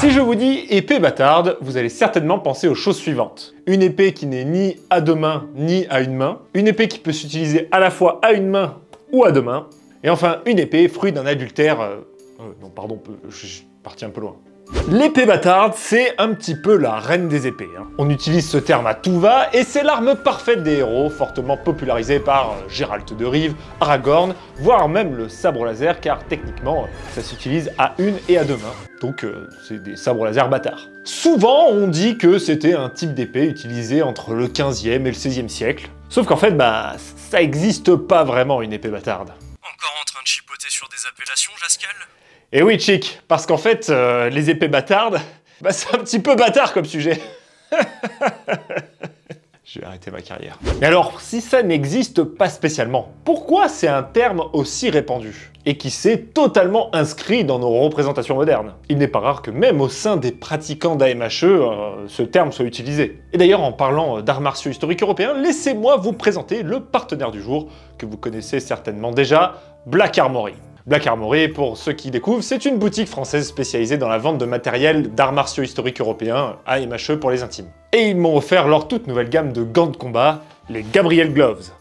Si je vous dis épée bâtarde, vous allez certainement penser aux choses suivantes. Une épée qui n'est ni à deux mains, ni à une main. Une épée qui peut s'utiliser à la fois à une main ou à deux mains. Et enfin, une épée fruit d'un adultère... non, pardon, je suis parti un peu loin. L'épée bâtarde, c'est un petit peu la reine des épées. On utilise ce terme à tout va, et c'est l'arme parfaite des héros, fortement popularisée par Géralt de Rive, Aragorn, voire même le sabre laser, car techniquement, ça s'utilise à une et à deux mains. Donc c'est des sabres laser bâtards. Souvent, on dit que c'était un type d'épée utilisé entre le 15e et le 16e siècle. Sauf qu'en fait, ça existe pas vraiment une épée bâtarde. Encore en train de chipoter sur des appellations, Jascal? Et oui, chic, parce qu'en fait, les épées bâtardes, c'est un petit peu bâtard comme sujet. Je vais arrêter ma carrière. Mais alors, si ça n'existe pas spécialement, pourquoi c'est un terme aussi répandu et qui s'est totalement inscrit dans nos représentations modernes? Il n'est pas rare que même au sein des pratiquants d'AMHE, ce terme soit utilisé. Et d'ailleurs, en parlant d'arts martiaux historiques européens, laissez-moi vous présenter le partenaire du jour, que vous connaissez certainement déjà, Black Armory. Black Armory, pour ceux qui découvrent, c'est une boutique française spécialisée dans la vente de matériel d'arts martiaux historiques européens, AMHE pour les intimes. Et ils m'ont offert leur toute nouvelle gamme de gants de combat, les Gabriel Gloves.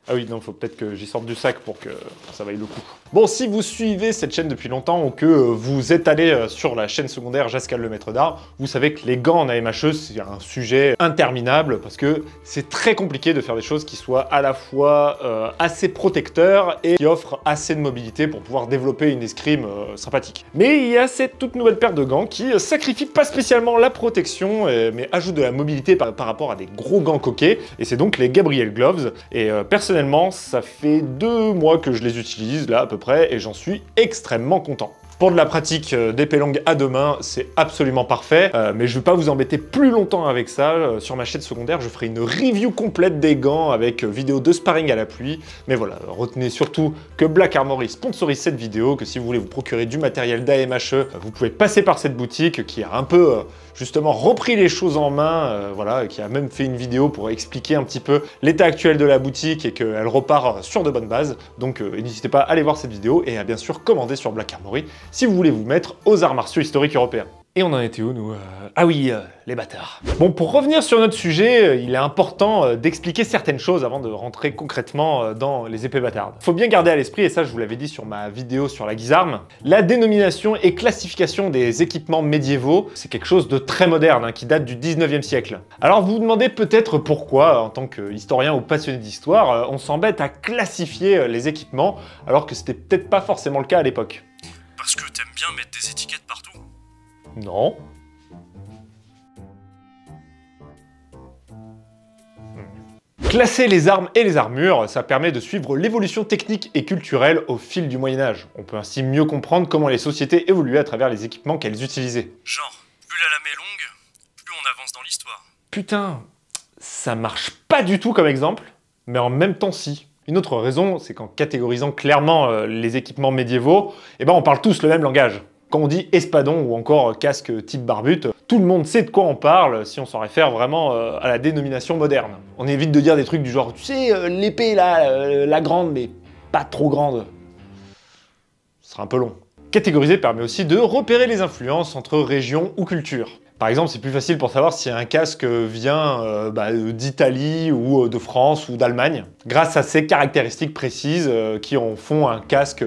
Ah oui, non, faut peut-être que j'y sorte du sac pour que ça vaille le coup. Bon, si vous suivez cette chaîne depuis longtemps ou que vous êtes allé sur la chaîne secondaire Jascal le Maître d'Art, vous savez que les gants en AMHE, c'est un sujet interminable parce que c'est très compliqué de faire des choses qui soient à la fois assez protecteurs et qui offrent assez de mobilité pour pouvoir développer une escrime sympathique. Mais il y a cette toute nouvelle paire de gants qui sacrifie pas spécialement la protection, mais ajoute de la mobilité par rapport à des gros gants coquets, et c'est donc les Gabriel Gloves. Et personnellement, ça fait 2 mois que je les utilise, là, à peu près, et j'en suis extrêmement content. Pour de la pratique d'épée longue à deux mains, c'est absolument parfait, mais je ne vais pas vous embêter plus longtemps avec ça. Sur ma chaîne secondaire, je ferai une review complète des gants avec vidéo de sparring à la pluie. Mais voilà, retenez surtout que Black Armory sponsorise cette vidéo, que si vous voulez vous procurer du matériel d'AMHE, vous pouvez passer par cette boutique qui a un peu justement repris les choses en main, voilà, qui a même fait une vidéo pour expliquer un petit peu l'état actuel de la boutique et qu'elle repart sur de bonnes bases. Donc n'hésitez pas à aller voir cette vidéo et à bien sûr commander sur Black Armory si vous voulez vous mettre aux arts martiaux historiques européens. Et on en était où, nous? Ah oui, les bâtards. Bon, pour revenir sur notre sujet, il est important d'expliquer certaines choses avant de rentrer concrètement dans les épées bâtardes. Faut bien garder à l'esprit, et ça je vous l'avais dit sur ma vidéo sur la guisarme, la dénomination et classification des équipements médiévaux, c'est quelque chose de très moderne, qui date du 19e siècle. Alors vous vous demandez peut-être pourquoi, en tant qu'historien ou passionné d'histoire, on s'embête à classifier les équipements, alors que c'était peut-être pas forcément le cas à l'époque. Parce que t'aimes bien mettre des étiquettes partout. Non. Classer les armes et les armures, ça permet de suivre l'évolution technique et culturelle au fil du Moyen-Âge. On peut ainsi mieux comprendre comment les sociétés évoluaient à travers les équipements qu'elles utilisaient. Genre, plus la lame est longue, plus on avance dans l'histoire. Putain, ça marche pas du tout comme exemple, mais en même temps si. Une autre raison, c'est qu'en catégorisant clairement les équipements médiévaux, on parle tous le même langage. Quand on dit espadon ou encore casque type barbute, tout le monde sait de quoi on parle si on s'en réfère vraiment à la dénomination moderne. On évite de dire des trucs du genre, tu sais, l'épée là, la grande, mais pas trop grande. Ce sera un peu long. Catégoriser permet aussi de repérer les influences entre régions ou cultures. Par exemple, c'est plus facile pour savoir si un casque vient d'Italie ou de France ou d'Allemagne, grâce à ces caractéristiques précises qui en font un casque,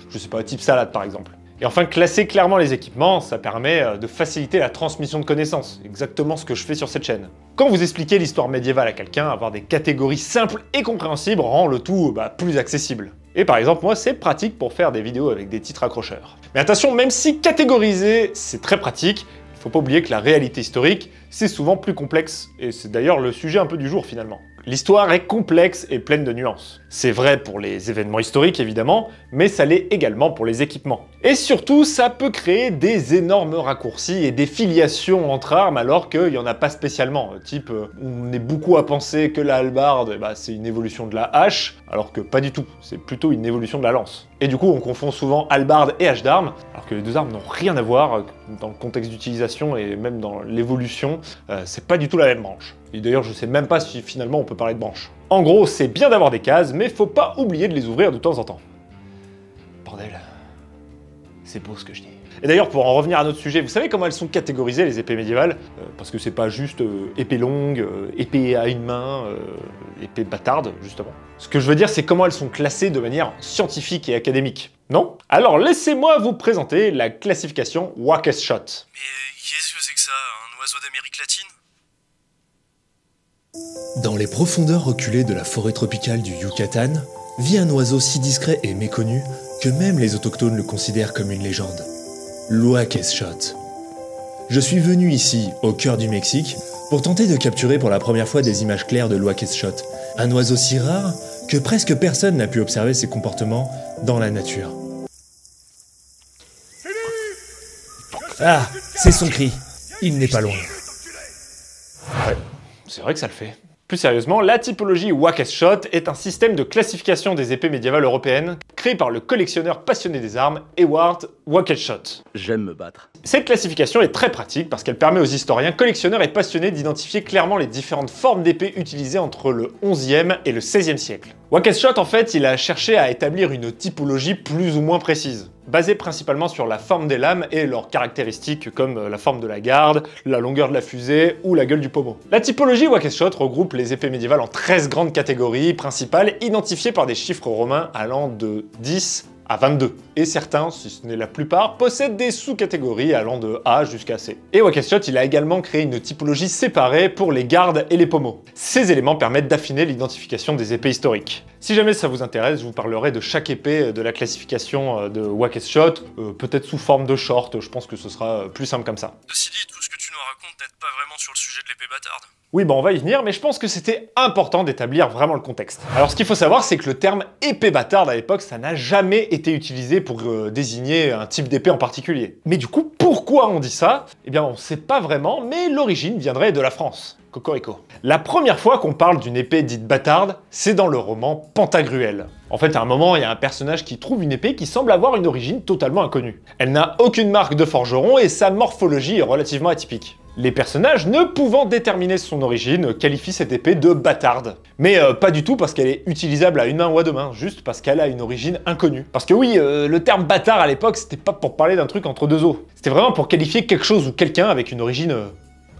je sais pas, type salade par exemple. Et enfin, classer clairement les équipements, ça permet de faciliter la transmission de connaissances, exactement ce que je fais sur cette chaîne. Quand vous expliquez l'histoire médiévale à quelqu'un, avoir des catégories simples et compréhensibles rend le tout plus accessible. Et par exemple, moi, c'est pratique pour faire des vidéos avec des titres accrocheurs. Mais attention, même si catégoriser, c'est très pratique, il faut pas oublier que la réalité historique, c'est souvent plus complexe, et c'est d'ailleurs le sujet un peu du jour finalement. L'histoire est complexe et pleine de nuances. C'est vrai pour les événements historiques évidemment, mais ça l'est également pour les équipements. Et surtout, ça peut créer des énormes raccourcis et des filiations entre armes alors qu'il n'y en a pas spécialement. Type, on est beaucoup à penser que la hallebarde, c'est une évolution de la hache, alors que pas du tout, c'est plutôt une évolution de la lance. Et du coup, on confond souvent hallebarde et hache d'armes, alors que les deux armes n'ont rien à voir dans le contexte d'utilisation et même dans l'évolution, c'est pas du tout la même branche. Et d'ailleurs, je sais même pas si finalement on peut parler de branche. En gros, c'est bien d'avoir des cases, mais faut pas oublier de les ouvrir de temps en temps. Bordel, c'est beau ce que je dis. Et d'ailleurs, pour en revenir à notre sujet, vous savez comment elles sont catégorisées, les épées médiévales? Parce que c'est pas juste épée longue, épée à une main, épée bâtarde, justement. Ce que je veux dire, c'est comment elles sont classées de manière scientifique et académique, non? Alors laissez-moi vous présenter la classification Waukesha. Mais qu'est-ce que c'est que ça, un oiseau d'Amérique latine? Dans les profondeurs reculées de la forêt tropicale du Yucatan, vit un oiseau si discret et méconnu que même les autochtones le considèrent comme une légende. L'Ouakesha. Je suis venu ici, au cœur du Mexique, pour tenter de capturer pour la première fois des images claires de l'Ouakesha, un oiseau si rare que presque personne n'a pu observer ses comportements dans la nature. Ah, c'est son cri. Il n'est pas loin. Ouais, c'est vrai que ça le fait. Plus sérieusement, la typologie Waukesha est un système de classification des épées médiévales européennes créé par le collectionneur passionné des armes Ewart Waukesha. J'aime me battre. Cette classification est très pratique parce qu'elle permet aux historiens, collectionneurs et passionnés d'identifier clairement les différentes formes d'épées utilisées entre le 11e et le 16e siècle. Waukesha, en fait, il a cherché à établir une typologie plus ou moins précise, basée principalement sur la forme des lames et leurs caractéristiques comme la forme de la garde, la longueur de la fusée ou la gueule du pommeau. La typologie Waukesha regroupe les épées médiévales en 13 grandes catégories principales identifiées par des chiffres romains allant de 10 à 22. Et certains, si ce n'est la plupart, possèdent des sous-catégories allant de A jusqu'à C. Et Waukesha, il a également créé une typologie séparée pour les gardes et les pommeaux. Ces éléments permettent d'affiner l'identification des épées historiques. Si jamais ça vous intéresse, je vous parlerai de chaque épée de la classification de Waukesha, peut-être sous forme de short, je pense que ce sera plus simple comme ça. Ceci dit, tout ce que tu nous racontes n'aide pas vraiment sur le sujet de l'épée bâtarde. Oui, on va y venir, mais je pense que c'était important d'établir vraiment le contexte. Alors ce qu'il faut savoir, c'est que le terme épée bâtarde à l'époque, ça n'a jamais été utilisé pour désigner un type d'épée en particulier. Mais du coup, pourquoi on dit ça? Eh bien, on ne sait pas vraiment, mais l'origine viendrait de la France. Cocorico. La première fois qu'on parle d'une épée dite bâtarde, c'est dans le roman Pantagruel. En fait, à un moment, il y a un personnage qui trouve une épée qui semble avoir une origine totalement inconnue. Elle n'a aucune marque de forgeron et sa morphologie est relativement atypique. Les personnages, ne pouvant déterminer son origine, qualifient cette épée de bâtarde. Mais pas du tout parce qu'elle est utilisable à une main ou à deux mains, juste parce qu'elle a une origine inconnue. Parce que oui, le terme bâtard à l'époque, c'était pas pour parler d'un truc entre deux os. C'était vraiment pour qualifier quelque chose ou quelqu'un avec une origine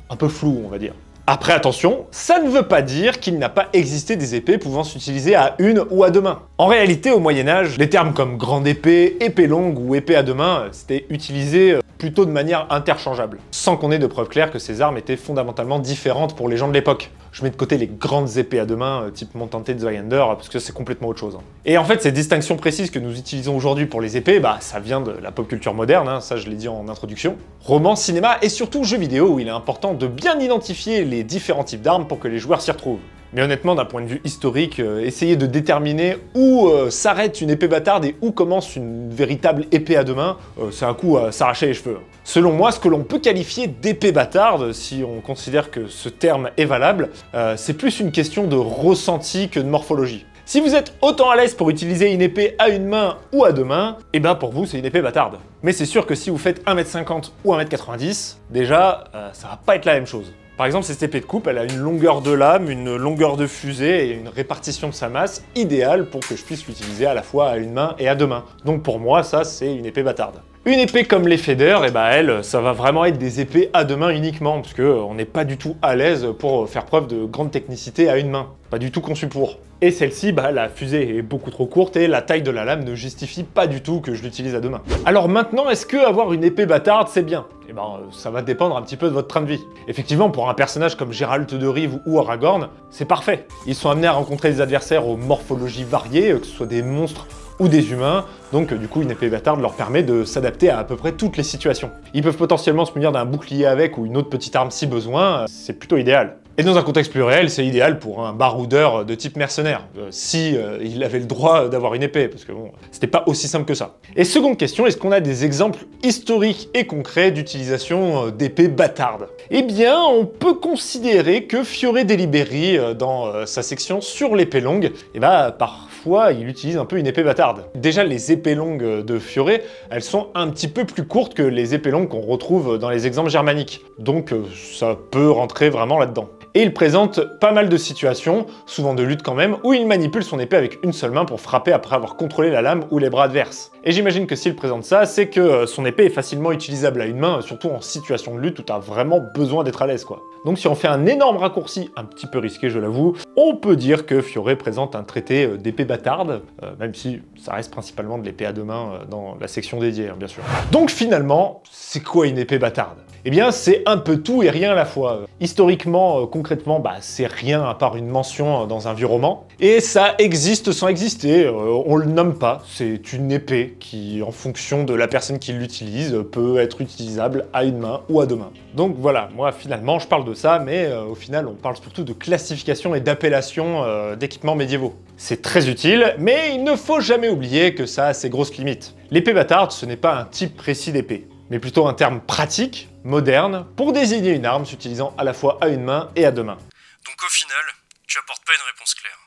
un peu floue, on va dire. Après attention, ça ne veut pas dire qu'il n'a pas existé des épées pouvant s'utiliser à une ou à deux mains. En réalité, au Moyen-Âge, les termes comme grande épée, épée longue ou épée à deux mains, c'était utilisé plutôt de manière interchangeable, sans qu'on ait de preuves claires que ces armes étaient fondamentalement différentes pour les gens de l'époque. Je mets de côté les grandes épées à deux mains, type Montante de Zweihander, parce que c'est complètement autre chose. Et en fait, ces distinctions précises que nous utilisons aujourd'hui pour les épées, bah ça vient de la pop culture moderne, ça je l'ai dit en introduction. Romans, cinéma et surtout jeux vidéo, où il est important de bien identifier les différents types d'armes pour que les joueurs s'y retrouvent. Mais honnêtement, d'un point de vue historique, essayer de déterminer où s'arrête une épée bâtarde et où commence une véritable épée à deux mains, c'est un coup à s'arracher les cheveux. Selon moi, ce que l'on peut qualifier d'épée bâtarde, si on considère que ce terme est valable, c'est plus une question de ressenti que de morphologie. Si vous êtes autant à l'aise pour utiliser une épée à une main ou à deux mains, et ben pour vous c'est une épée bâtarde. Mais c'est sûr que si vous faites 1m50 ou 1m90, déjà, ça va pas être la même chose. Par exemple, cette épée de coupe, elle a une longueur de lame, une longueur de fusée et une répartition de sa masse idéale pour que je puisse l'utiliser à la fois à une main et à deux mains. Donc pour moi, ça, c'est une épée bâtarde. Une épée comme les Feder, et bah elle, ça va vraiment être des épées à deux mains uniquement, parce qu'on n'est pas du tout à l'aise pour faire preuve de grande technicité à une main. Pas du tout conçu pour. Et celle-ci, bah la fusée est beaucoup trop courte et la taille de la lame ne justifie pas du tout que je l'utilise à deux mains. Alors maintenant, est-ce que avoir une épée bâtarde, c'est bien? Eh ben, ça va dépendre un petit peu de votre train de vie. Effectivement, pour un personnage comme Gérald de Rive ou Aragorn, c'est parfait. Ils sont amenés à rencontrer des adversaires aux morphologies variées, que ce soit des monstres ou des humains, donc du coup une épée bâtarde leur permet de s'adapter à peu près toutes les situations. Ils peuvent potentiellement se munir d'un bouclier avec ou une autre petite arme si besoin, c'est plutôt idéal. Et dans un contexte plus réel, c'est idéal pour un baroudeur de type mercenaire, si il avait le droit d'avoir une épée, parce que bon, c'était pas aussi simple que ça. Et seconde question, est-ce qu'on a des exemples historiques et concrets d'utilisation d'épées bâtardes? Eh bien, on peut considérer que Fiore dei Liberi, dans sa section sur l'épée longue, eh ben, parfois il utilise un peu une épée bâtarde. Déjà, les épées longues de Fiore, elles sont un petit peu plus courtes que les épées longues qu'on retrouve dans les exemples germaniques, donc ça peut rentrer vraiment là-dedans. et il présente pas mal de situations, souvent de lutte quand même, où il manipule son épée avec une seule main pour frapper après avoir contrôlé la lame ou les bras adverses. Et j'imagine que s'il présente ça, c'est que son épée est facilement utilisable à une main, surtout en situation de lutte où t'as vraiment besoin d'être à l'aise quoi. Donc si on fait un énorme raccourci, un petit peu risqué je l'avoue, on peut dire que Fioré présente un traité d'épée bâtarde, même si ça reste principalement de l'épée à deux mains dans la section dédiée bien sûr. Donc finalement, c'est quoi une épée bâtarde? Eh bien c'est un peu tout et rien à la fois. Historiquement, concrètement, c'est rien à part une mention dans un vieux roman. Et ça existe sans exister, on le nomme pas, c'est une épée qui, en fonction de la personne qui l'utilise, peut être utilisable à une main ou à deux mains. Donc voilà, moi finalement je parle de ça, mais au final on parle surtout de classification et d'appellation d'équipements médiévaux. C'est très utile, mais il ne faut jamais oublier que ça a ses grosses limites. L'épée bâtarde, ce n'est pas un type précis d'épée, mais plutôt un terme pratique, moderne, pour désigner une arme s'utilisant à la fois à une main et à deux mains. Donc au final, tu apportes pas une réponse claire.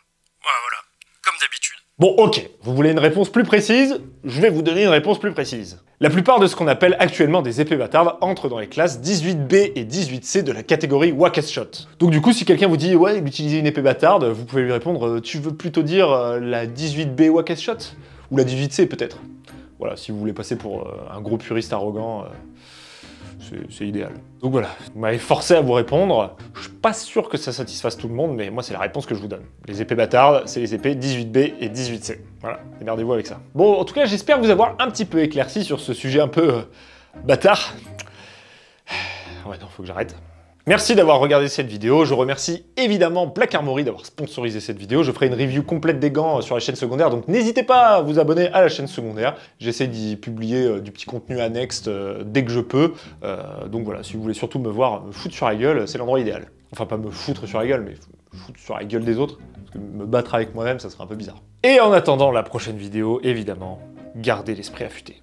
Voilà, comme d'habitude. Bon ok, vous voulez une réponse plus précise? Je vais vous donner une réponse plus précise. La plupart de ce qu'on appelle actuellement des épées bâtardes entrent dans les classes 18B et 18C de la catégorie Wackest Shot. Donc du coup, si quelqu'un vous dit « ouais, utiliser une épée bâtarde », vous pouvez lui répondre « tu veux plutôt dire la 18B Wackest Shot ?» ou la 18C peut-être. Voilà, si vous voulez passer pour un gros puriste arrogant, c'est idéal. Donc voilà, vous m'avez forcé à vous répondre. Je suis pas sûr que ça satisfasse tout le monde, mais moi c'est la réponse que je vous donne. Les épées bâtardes, c'est les épées 18B et 18C. Voilà, démerdez-vous avec ça. Bon, en tout cas, j'espère vous avoir un petit peu éclairci sur ce sujet un peu bâtard. Ouais, non, faut que j'arrête. Merci d'avoir regardé cette vidéo, je remercie évidemment Black Armory d'avoir sponsorisé cette vidéo, je ferai une review complète des gants sur la chaîne secondaire, donc n'hésitez pas à vous abonner à la chaîne secondaire, j'essaie d'y publier du petit contenu annexe dès que je peux, donc voilà, si vous voulez surtout me voir me foutre sur la gueule, c'est l'endroit idéal. Enfin pas me foutre sur la gueule, mais foutre sur la gueule des autres, parce que me battre avec moi-même ça serait un peu bizarre. Et en attendant la prochaine vidéo, évidemment, gardez l'esprit affûté.